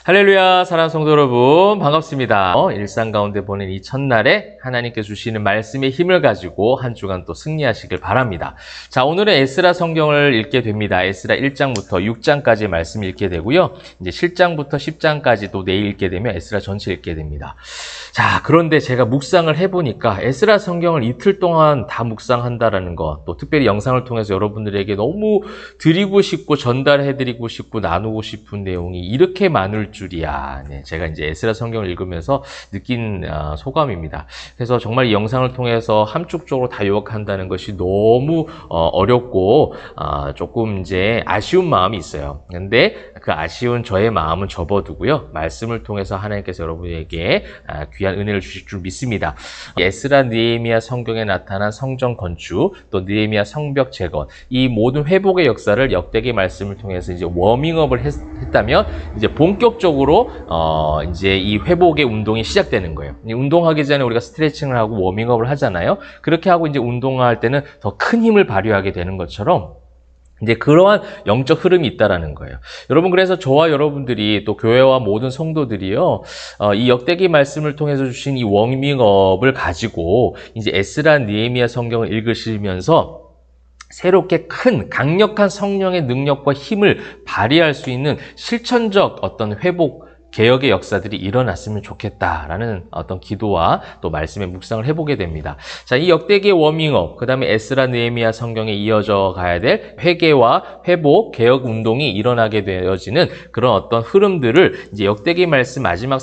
할렐루야, 사랑하는 성도 여러분, 반갑습니다. 일상 가운데 보낸 이 첫날에 하나님께 주시는 말씀의 힘을 가지고 한 주간 또 승리하시길 바랍니다. 자, 오늘은 에스라 성경을 읽게 됩니다. 에스라 1장부터 6장까지 말씀 읽게 되고요. 이제 7장부터 10장까지 또 내일 읽게 되면 에스라 전체 읽게 됩니다. 자, 그런데 제가 묵상을 해보니까 에스라 성경을 이틀 동안 다 묵상한다라는 것, 또 특별히 영상을 통해서 여러분들에게 너무 드리고 싶고 전달해드리고 싶고 나누고 싶은 내용이 이렇게 많을 줄이야. 네, 제가 이제 에스라 성경을 읽으면서 느낀 소감입니다. 그래서 정말 이 영상을 통해서 함축적으로 다 요약한다는 것이 너무 어렵고 조금 이제 아쉬운 마음이 있어요. 근데 그 아쉬운 저의 마음은 접어두고요. 말씀을 통해서 하나님께서 여러분에게 귀한 은혜를 주실 줄 믿습니다. 에스라 느헤미야 성경에 나타난 성전 건축, 또 느헤미야 성벽 재건, 이 모든 회복의 역사를 역대기 말씀을 통해서 이제 워밍업을 했다면 이제 본격적으로 이제 이 회복의 운동이 시작되는 거예요. 운동하기 전에 우리가 스트레칭을 하고 워밍업을 하잖아요. 그렇게 하고 이제 운동할 때는 더 큰 힘을 발휘하게 되는 것처럼 이제 그러한 영적 흐름이 있다라는 거예요. 여러분, 그래서 저와 여러분들이 또 교회와 모든 성도들이요, 이 역대기 말씀을 통해서 주신 이 워밍업을 가지고 이제 에스라 느헤미야 성경을 읽으시면서 새롭게 큰 강력한 성령의 능력과 힘을 발휘할 수 있는 실천적 어떤 회복, 개혁의 역사들이 일어났으면 좋겠다라는 어떤 기도와 또 말씀의 묵상을 해보게 됩니다. 자, 이 역대기의 워밍업, 그 다음에 에스라 느헤미야 성경에 이어져 가야 될 회개와 회복, 개혁 운동이 일어나게 되어지는 그런 어떤 흐름들을 이제 역대기 말씀 마지막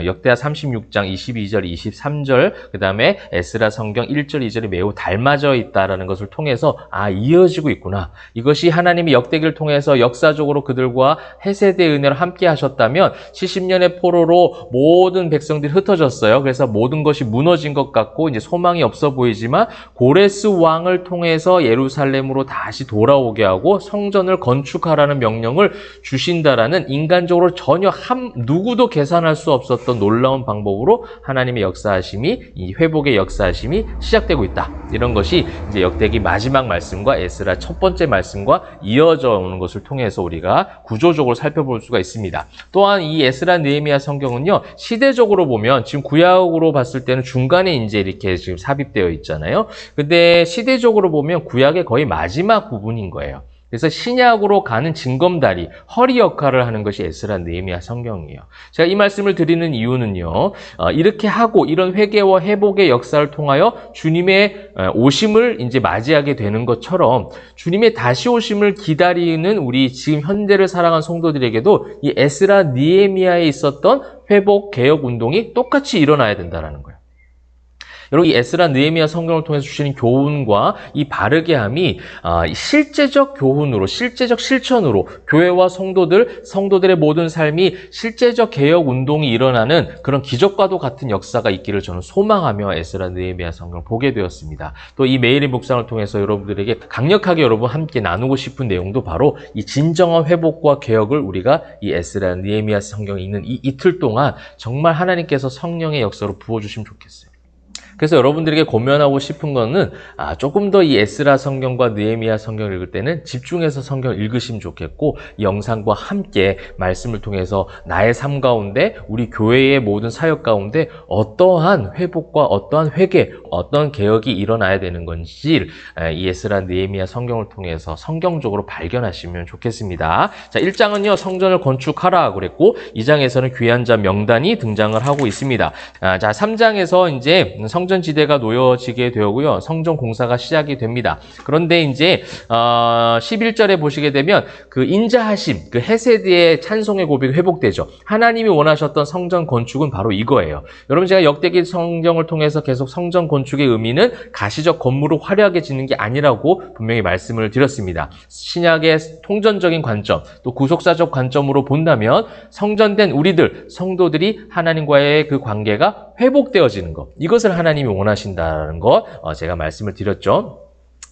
역대하 36장 22절, 23절, 그 다음에 에스라 성경 1절, 2절이 매우 닮아져 있다라는 것을 통해서 이어지고 있구나. 이것이 하나님이 역대기를 통해서 역사적으로 그들과 해세대의 은혜로 함께 하셨다면 70년의 포로로 모든 백성들이 흩어졌어요. 그래서 모든 것이 무너진 것 같고 이제 소망이 없어 보이지만 고레스 왕을 통해서 예루살렘으로 다시 돌아오게 하고 성전을 건축하라는 명령을 주신다라는 인간적으로 전혀 누구도 계산할 수 없었던 놀라운 방법으로 하나님의 역사하심이, 이 회복의 역사하심이 시작되고 있다. 이런 것이 이제 역대기 마지막 말씀과 에스라 첫 번째 말씀과 이어져 오는 것을 통해서 우리가 구조적으로 살펴볼 수가 있습니다. 또한 이 에스라 느헤미야 성경은요, 시대적으로 보면 지금 구약으로 봤을 때는 중간에 이제 이렇게 지금 삽입되어 있잖아요. 근데 시대적으로 보면 구약의 거의 마지막 부분인 거예요. 그래서 신약으로 가는 징검다리, 허리 역할을 하는 것이 에스라 느헤미야 성경이에요. 제가 이 말씀을 드리는 이유는요, 이렇게 하고 이런 회개와 회복의 역사를 통하여 주님의 오심을 이제 맞이하게 되는 것처럼 주님의 다시 오심을 기다리는 우리 지금 현대를 살아간 성도들에게도 이 에스라 느헤미야에 있었던 회복, 개혁 운동이 똑같이 일어나야 된다는 거예요. 여러분, 이 에스라 느헤미야 성경을 통해서 주시는 교훈과 이 바르게함이 실제적 교훈으로, 실제적 실천으로 교회와 성도들의 모든 삶이 실제적 개혁 운동이 일어나는 그런 기적과도 같은 역사가 있기를 저는 소망하며 에스라 느헤미야 성경을 보게 되었습니다. 또 이 매일의 묵상을 통해서 여러분들에게 강력하게 여러분 함께 나누고 싶은 내용도 바로 이 진정한 회복과 개혁을 우리가 이 에스라 느헤미야 성경에 있는 이 이틀 동안 정말 하나님께서 성령의 역사로 부어주시면 좋겠어요. 그래서 여러분들에게 권면하고 싶은 거는 조금 더 이 에스라 성경과 느헤미야 성경을 읽을 때는 집중해서 성경을 읽으시면 좋겠고, 이 영상과 함께 말씀을 통해서 나의 삶 가운데, 우리 교회의 모든 사역 가운데 어떠한 회복과 어떠한 회개, 어떤 개혁이 일어나야 되는 건지 이 에스라 느헤미야 성경을 통해서 성경적으로 발견하시면 좋겠습니다. 자, 1장은요 성전을 건축하라 그랬고, 2장에서는 귀한 자 명단이 등장을 하고 있습니다. 자, 3장에서 이제 성전지대가 놓여지게 되고요. 성전 공사가 시작이 됩니다. 그런데 이제 11절에 보시게 되면 그 인자하심, 그 헤세드의 찬송의 고백이 회복되죠. 하나님이 원하셨던 성전 건축은 바로 이거예요. 여러분, 제가 역대기 성경을 통해서 계속 성전 건축의 의미는 가시적 건물을 화려하게 짓는 게 아니라고 분명히 말씀을 드렸습니다. 신약의 통전적인 관점, 또 구속사적 관점으로 본다면 성전된 우리들, 성도들이 하나님과의 그 관계가 회복되어지는 것, 이것을 하나님이 원하신다는 것 제가 말씀을 드렸죠.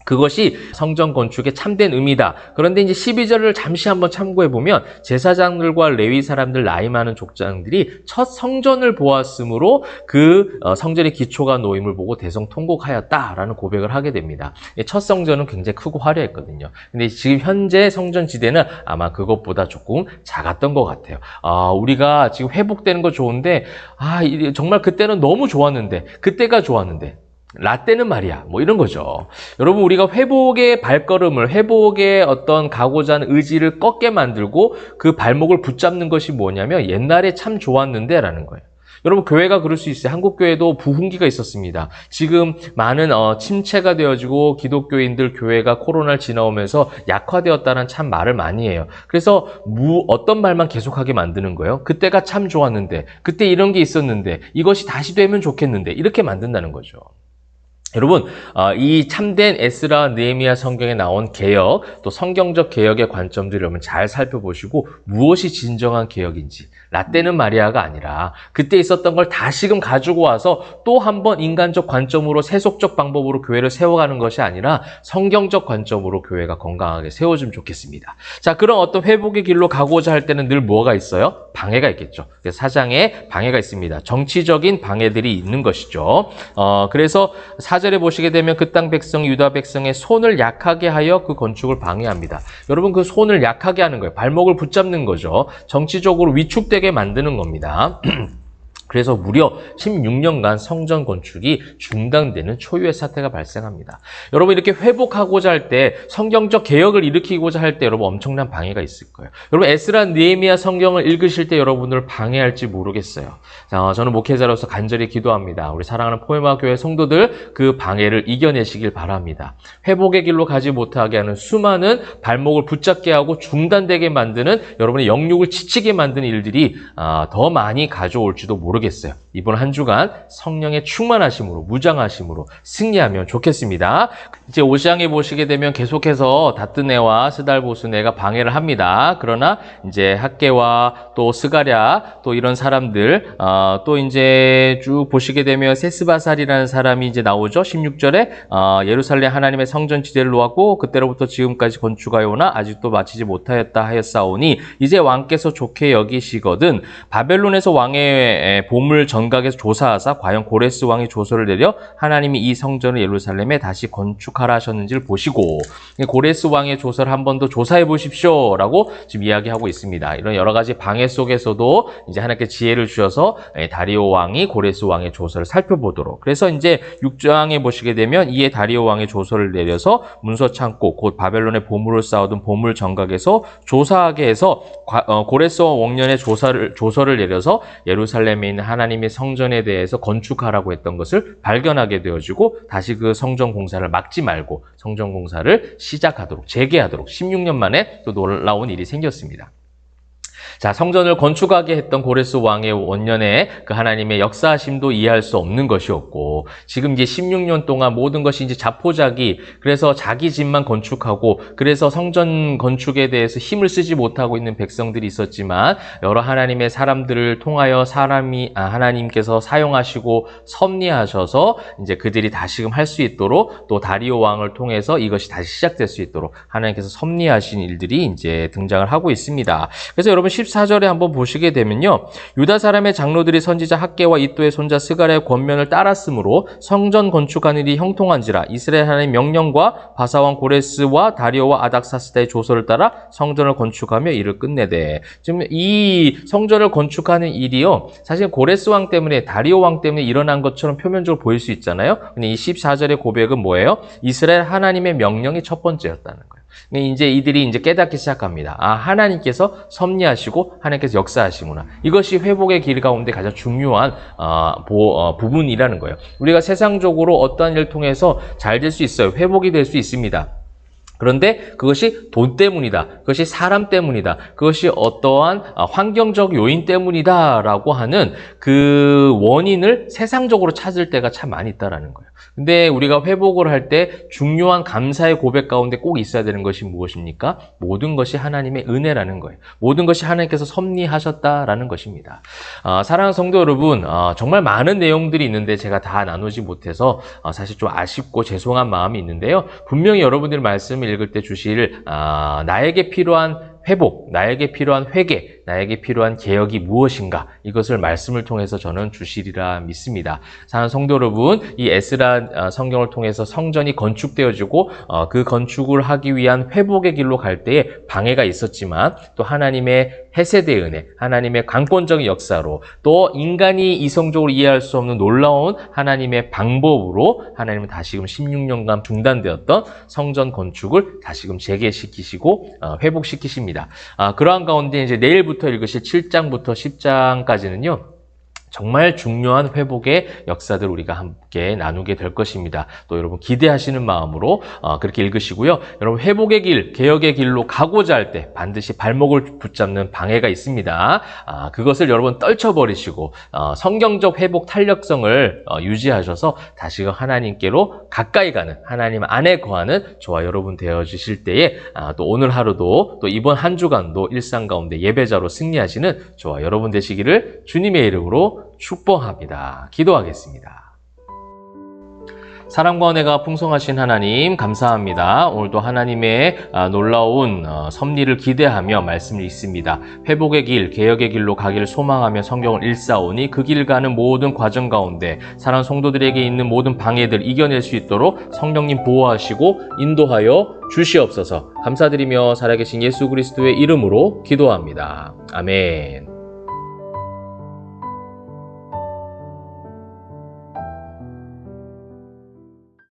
그것이 성전 건축의 참된 의미다. 그런데 이제 12절을 잠시 한번 참고해 보면 제사장들과 레위 사람들 나이 많은 족장들이 첫 성전을 보았으므로 그 성전의 기초가 놓임을 보고 대성통곡하였다라는 고백을 하게 됩니다. 첫 성전은 굉장히 크고 화려했거든요. 근데 지금 현재 성전 지대는 아마 그것보다 조금 작았던 것 같아요. 우리가 지금 회복되는 거 좋은데 정말 그때는 너무 좋았는데 그때가 좋았는데 라떼는 말이야. 뭐 이런 거죠. 여러분, 우리가 회복의 발걸음을, 회복의 어떤 가고자 하는 의지를 꺾게 만들고 그 발목을 붙잡는 것이 뭐냐면 옛날에 참 좋았는데 라는 거예요. 여러분, 교회가 그럴 수 있어요. 한국 교회도 부흥기가 있었습니다. 지금 많은 침체가 되어지고 기독교인들 교회가 코로나를 지나오면서 약화되었다는 참 말을 많이 해요. 그래서 어떤 말만 계속하게 만드는 거예요. 그때가 참 좋았는데, 그때 이런 게 있었는데, 이것이 다시 되면 좋겠는데, 이렇게 만든다는 거죠. 여러분, 이 참된 에스라 느헤미야 성경에 나온 개혁, 또 성경적 개혁의 관점들을 여러분 잘 살펴보시고 무엇이 진정한 개혁인지, 라떼는 마리아가 아니라 그때 있었던 걸 다시금 가지고 와서 또 한 번 인간적 관점으로 세속적 방법으로 교회를 세워가는 것이 아니라 성경적 관점으로 교회가 건강하게 세워주면 좋겠습니다. 자, 그런 어떤 회복의 길로 가고자 할 때는 늘 뭐가 있어요? 방해가 있겠죠. 사장에 방해가 있습니다. 정치적인 방해들이 있는 것이죠. 그래서 4절에 보시게 되면 그 땅 백성, 유다 백성의 손을 약하게 하여 그 건축을 방해합니다. 여러분, 그 손을 약하게 하는 거예요. 발목을 붙잡는 거죠. 정치적으로 위축되게 만드는 겁니다. 그래서 무려 16년간 성전 건축이 중단되는 초유의 사태가 발생합니다. 여러분, 이렇게 회복하고자 할 때, 성경적 개혁을 일으키고자 할 때 여러분 엄청난 방해가 있을 거예요. 여러분, 에스라 느헤미야 성경을 읽으실 때 여러분을 방해할지 모르겠어요. 자, 저는 목회자로서 간절히 기도합니다. 우리 사랑하는 포에마 교회 성도들 그 방해를 이겨내시길 바랍니다. 회복의 길로 가지 못하게 하는 수많은 발목을 붙잡게 하고 중단되게 만드는 여러분의 영육을 지치게 만드는 일들이 더 많이 가져올지도 모르겠어요. 이번 한 주간 성령의 충만하심으로, 무장하심으로 승리하면 좋겠습니다. 이제 5장에 보시게 되면 계속해서 다뜨네와 스달보스네가 방해를 합니다. 그러나 이제 학개와 또 스가랴 또 이런 사람들 또 이제 쭉 보시게 되면 세스바살이라는 사람이 이제 나오죠. 16절에 예루살렘 하나님의 성전 지대를 놓았고 그때로부터 지금까지 건축하여오나 아직도 마치지 못하였다 하였사오니 이제 왕께서 좋게 여기시거든 바벨론에서 왕의 보물 전각에서 조사하사 과연 고레스 왕이 조서를 내려 하나님이 이 성전을 예루살렘에 다시 건축하라 하셨는지를 보시고 고레스 왕의 조서를 한 번 더 조사해 보십시오 라고 지금 이야기하고 있습니다. 이런 여러 가지 방해 속에서도 이제 하나님께 지혜를 주셔서 다리오 왕이 고레스 왕의 조서를 살펴보도록, 그래서 이제 6장에 보시게 되면 이에 다리오 왕의 조서를 내려서 문서 창고 곧 바벨론의 보물을 쌓아둔 보물 정각에서 조사하게 해서 고레스 왕 왕년의 조서를 내려서 예루살렘에 있는 하나님의 성전에 대해서 건축하라고 했던 것을 발견하게 되어지고 다시 그 성전 공사를 막지 말고 성전 공사를 시작하도록, 재개하도록 16년 만에 또 놀라운 일이 생겼습니다. 자, 성전을 건축하게 했던 고레스 왕의 원년에 그 하나님의 역사하심도 이해할 수 없는 것이었고, 지금 이제 16년 동안 모든 것이 이제 자포자기, 그래서 자기 집만 건축하고, 그래서 성전 건축에 대해서 힘을 쓰지 못하고 있는 백성들이 있었지만, 여러 하나님의 사람들을 통하여 하나님께서 사용하시고 섭리하셔서 이제 그들이 다시금 할 수 있도록, 또 다리오 왕을 통해서 이것이 다시 시작될 수 있도록 하나님께서 섭리하신 일들이 이제 등장을 하고 있습니다. 그래서 여러분 14절에 한번 보시게 되면요. 유다 사람의 장로들이 선지자 학개와 이또의 손자 스가랴의 권면을 따랐으므로 성전 건축하는 일이 형통한지라 이스라엘 하나님의 명령과 바사왕 고레스와 다리오와 아닥사스다의 조서를 따라 성전을 건축하며 일을 끝내되, 지금 이 성전을 건축하는 일이요. 사실 고레스 왕 때문에, 다리오 왕 때문에 일어난 것처럼 표면적으로 보일 수 있잖아요. 근데 이 14절의 고백은 뭐예요? 이스라엘 하나님의 명령이 첫 번째였다는 거예요. 이제 이들이 이제 깨닫기 시작합니다. 하나님께서 섭리하시고 하나님께서 역사하시구나. 이것이 회복의 길 가운데 가장 중요한 부분이라는 거예요. 우리가 세상적으로 어떠한 일을 통해서 잘 될 수 있어요. 회복이 될 수 있습니다. 그런데 그것이 돈 때문이다. 그것이 사람 때문이다. 그것이 어떠한 환경적 요인 때문이다 라고 하는 그 원인을 세상적으로 찾을 때가 참 많이 있다라는 거예요. 근데 우리가 회복을 할 때 중요한 감사의 고백 가운데 꼭 있어야 되는 것이 무엇입니까? 모든 것이 하나님의 은혜라는 거예요. 모든 것이 하나님께서 섭리하셨다라는 것입니다. 사랑하는 성도 여러분, 정말 많은 내용들이 있는데 제가 다 나누지 못해서 사실 좀 아쉽고 죄송한 마음이 있는데요. 분명히 여러분들 말씀을 읽을 때 주실 나에게 필요한 회복, 나에게 필요한 회개, 나에게 필요한 개혁이 무엇인가, 이것을 말씀을 통해서 저는 주시리라 믿습니다. 사랑하는 성도 여러분, 이 에스라 성경을 통해서 성전이 건축되어지고 그 건축을 하기 위한 회복의 길로 갈 때에 방해가 있었지만 또 하나님의 해세대의 은혜, 하나님의 강권적인 역사로 또 인간이 이성적으로 이해할 수 없는 놀라운 하나님의 방법으로 하나님은 다시금 16년간 중단되었던 성전 건축을 다시금 재개시키시고 회복시키십니다. 그러한 가운데 이제 내일부터 읽으실 7장부터 10장까지는요. 정말 중요한 회복의 역사들 우리가 함께 나누게 될 것입니다. 또 여러분 기대하시는 마음으로 그렇게 읽으시고요. 여러분 회복의 길, 개혁의 길로 가고자 할 때 반드시 발목을 붙잡는 방해가 있습니다. 그것을 여러분 떨쳐버리시고 성경적 회복 탄력성을 유지하셔서 다시금 하나님께로 가까이 가는, 하나님 안에 거하는 저와 여러분 되어주실 때에 또 오늘 하루도 또 이번 한 주간도 일상 가운데 예배자로 승리하시는 저와 여러분 되시기를 주님의 이름으로 축복합니다. 기도하겠습니다. 사랑과 은혜가 풍성하신 하나님 감사합니다. 오늘도 하나님의 놀라운 섭리를 기대하며 말씀을 읽습니다. 회복의 길, 개혁의 길로 가기를 소망하며 성경을 읽사오니 그 길 가는 모든 과정 가운데 사랑하는 성도들에게 있는 모든 방해들 이겨낼 수 있도록 성령님 보호하시고 인도하여 주시옵소서. 감사드리며 살아계신 예수 그리스도의 이름으로 기도합니다. 아멘.